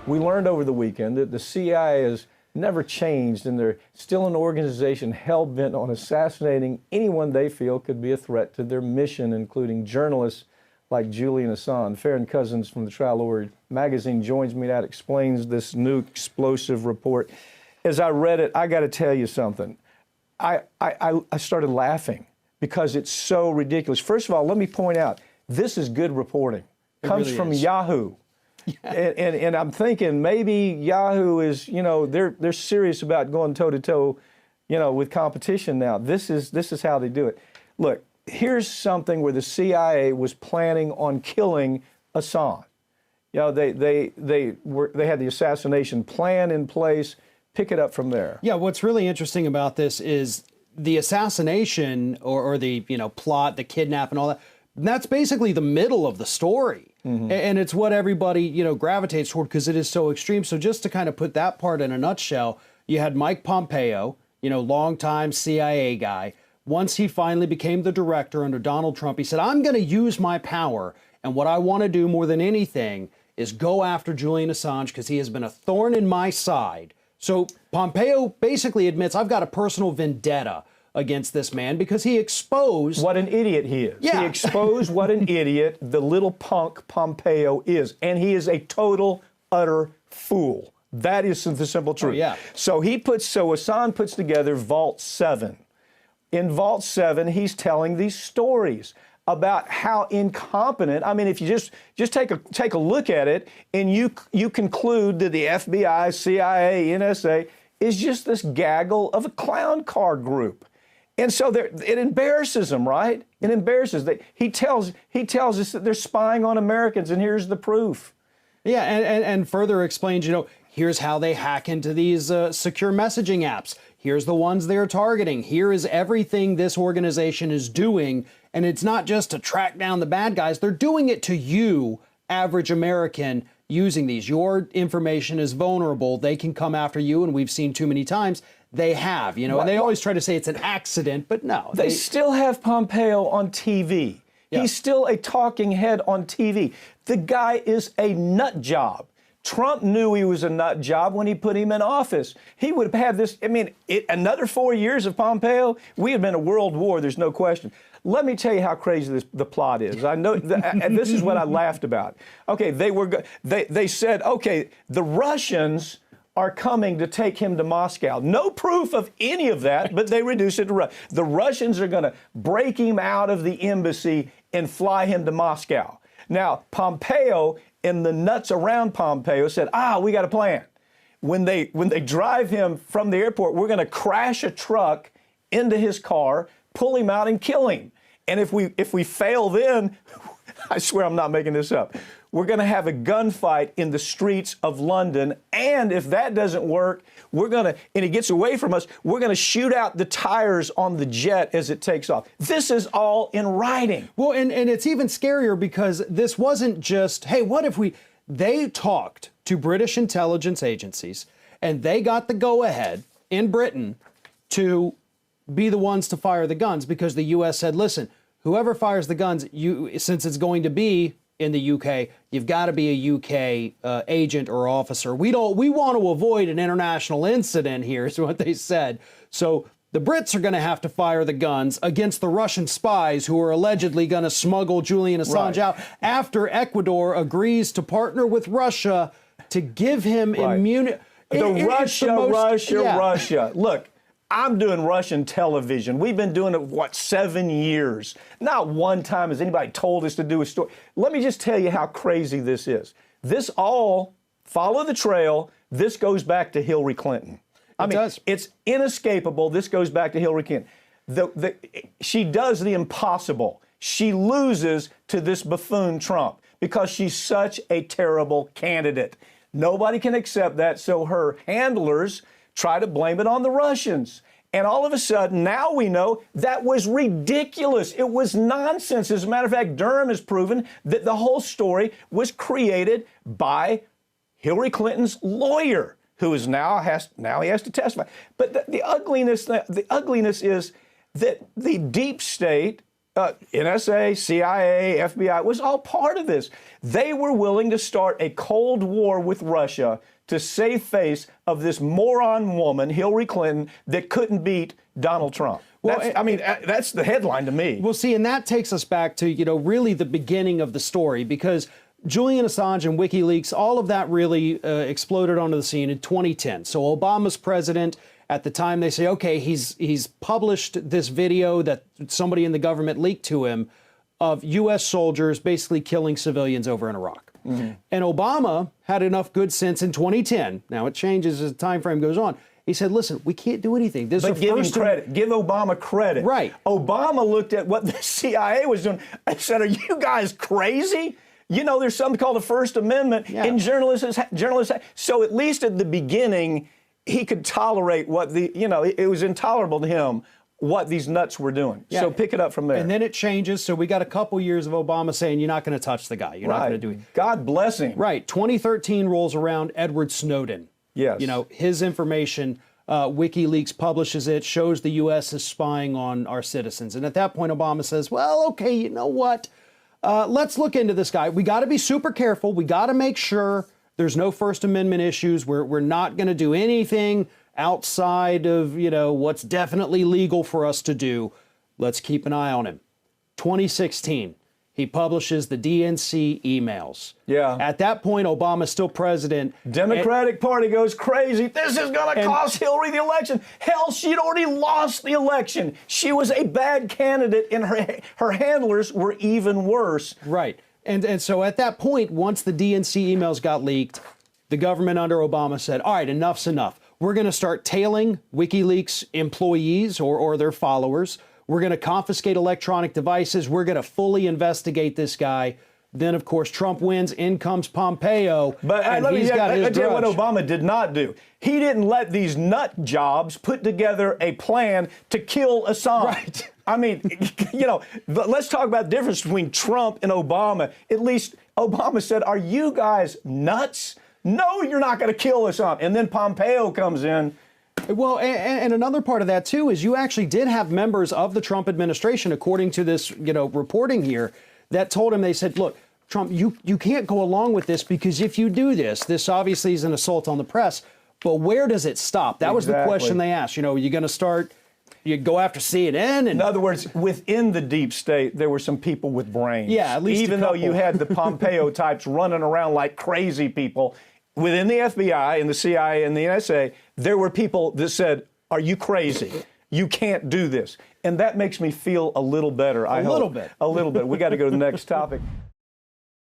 We learned over the weekend that the CIA has never changed, and they're still an organization hell-bent on assassinating anyone they feel could be a threat to their mission, including journalists like Julian Assange. Farron Cousins from the Trial Lawyer magazine joins me now to explains this new explosive report. As I read it, I got to tell you something. I started laughing because it's so ridiculous. First of all, let me point out, this is good reporting. Comes from Yahoo. Yeah. And I'm thinking maybe Yahoo is, they're serious about going toe-to-toe, with competition now. This is how they do it. Look, here's something where the CIA was planning on killing Assange. They had the assassination plan in place. Pick it up from there. Yeah, what's really interesting about this is the assassination or the plot, the kidnap and all that. That's basically the middle of the story. Mm-hmm. And it's what everybody, gravitates toward because it is so extreme. So just to kind of put that part in a nutshell, you had Mike Pompeo, longtime CIA guy. Once he finally became the director under Donald Trump, he said, I'm going to use my power. And what I want to do more than anything is go after Julian Assange because he has been a thorn in my side. So Pompeo basically admits, I've got a personal vendetta against this man because he exposed what an idiot he is. Yeah. He exposed what an idiot the little punk Pompeo is. And he is a total, utter fool. That is the simple truth. Oh, yeah. So Assange puts together Vault 7. In Vault 7, he's telling these stories about how incompetent. I mean, if you just take a look at it, and you conclude that the FBI, CIA, NSA is just this gaggle of a clown car group. And so it embarrasses them, right? It embarrasses them. He tells us that they're spying on Americans, and here's the proof. Yeah, and further explains, here's how they hack into these secure messaging apps. Here's the ones they're targeting. Here is everything this organization is doing. And it's not just to track down the bad guys. They're doing it to you, average American, using these. Your information is vulnerable. They can come after you, and we've seen too many times. They have, and they always try to say it's an accident, but no. They still have Pompeo on TV. Yeah. He's still a talking head on TV. The guy is a nut job. Trump knew he was a nut job when he put him in office. He would have had this, another 4 years of Pompeo, we had been a world war, there's no question. Let me tell you how crazy the plot is. I know, and this is what I laughed about. Okay, they said, okay, the Russians are coming to take him to Moscow. No proof of any of that, but they reduce it to the Russians are going to break him out of the embassy and fly him to Moscow. Now, Pompeo and the nuts around Pompeo said, we got a plan. When they drive him from the airport, we're going to crash a truck into his car, pull him out and kill him. And if we fail then, I swear I'm not making this up, we're going to have a gunfight in the streets of London. And if that doesn't work, and he gets away from us, we're going to shoot out the tires on the jet as it takes off. This is all in writing. Well, and it's even scarier because this wasn't just, hey, what if they talked to British intelligence agencies and they got the go-ahead in Britain to be the ones to fire the guns because the U.S. said, listen, whoever fires the guns, since it's going to be in the UK, you've got to be a UK agent or officer. We want to avoid an international incident here, is what they said. So the Brits are going to have to fire the guns against the Russian spies who are allegedly going to smuggle Julian Assange out after Ecuador agrees to partner with Russia to give him immunity. Russia. Look. I'm doing Russian television. We've been doing it, 7 years? Not one time has anybody told us to do a story. Let me just tell you how crazy this is. This all, follow the trail, this goes back to Hillary Clinton. It does. It's inescapable. This goes back to Hillary Clinton. She does the impossible. She loses to this buffoon Trump because she's such a terrible candidate. Nobody can accept that, so her handlers try to blame it on the Russians. And all of a sudden, now we know that was ridiculous. It was nonsense. As a matter of fact, Durham has proven that the whole story was created by Hillary Clinton's lawyer, who is now has to testify. But the ugliness is that the deep state NSA, CIA, FBI was all part of this. They were willing to start a Cold War with Russia to save face of this moron woman, Hillary Clinton, that couldn't beat Donald Trump. Well, that's the headline to me. Well, see, and that takes us back to, really the beginning of the story, because Julian Assange and WikiLeaks, all of that really exploded onto the scene in 2010. So Obama's president. At the time, they say, okay, he's published this video that somebody in the government leaked to him of U.S. soldiers basically killing civilians over in Iraq. Mm-hmm. And Obama had enough good sense in 2010. Now, it changes as the time frame goes on. He said, listen, we can't do anything. This but give him credit. Give Obama credit. Right. Obama looked at what the CIA was doing and said, are you guys crazy? There's something called the First Amendment in journalists. So at least at the beginning, he could tolerate what it was intolerable to him what these nuts were doing. Yeah. So pick it up from there. And then it changes. So we got a couple years of Obama saying, you're not going to touch the guy. You're not going to do it. God bless him. Right. 2013 rolls around, Edward Snowden. Yes. His information, WikiLeaks publishes it, shows the U.S. is spying on our citizens. And at that point, Obama says, well, okay, you know what? Let's look into this guy. We got to be super careful. We got to make sure there's no First Amendment issues. We're not going to do anything outside of, what's definitely legal for us to do. Let's keep an eye on him. 2016, he publishes the DNC emails. Yeah. At that point, Obama's still president. Democratic Party goes crazy. This is going to cost Hillary the election. Hell, she'd already lost the election. She was a bad candidate, and her handlers were even worse. Right. And so at that point, once the DNC emails got leaked, the government under Obama said, all right, enough's enough. We're going to start tailing WikiLeaks employees or their followers. We're going to confiscate electronic devices. We're going to fully investigate this guy. Then, of course, Trump wins. In comes Pompeo. But and he's got his I tell you what grudge. Obama did not do. He didn't let these nut jobs put together a plan to kill Assange. Right. I mean, let's talk about the difference between Trump and Obama. At least Obama said, are you guys nuts? No, you're not going to kill Assange. And then Pompeo comes in. Well, and another part of that, too, is you actually did have members of the Trump administration, according to this, reporting here, that told him, they said, look, Trump, you can't go along with this because if you do this obviously is an assault on the press. But where does it stop? That was the question they asked. Are you going to start, you go after CNN? In other words, within the deep state, there were some people with brains. Yeah, at least even though you had the Pompeo types running around like crazy people. Within the FBI and the CIA and the NSA, there were people that said, are you crazy? You can't do this. And that makes me feel a little better, I hope. A little bit. A little bit. We got to go to the next topic.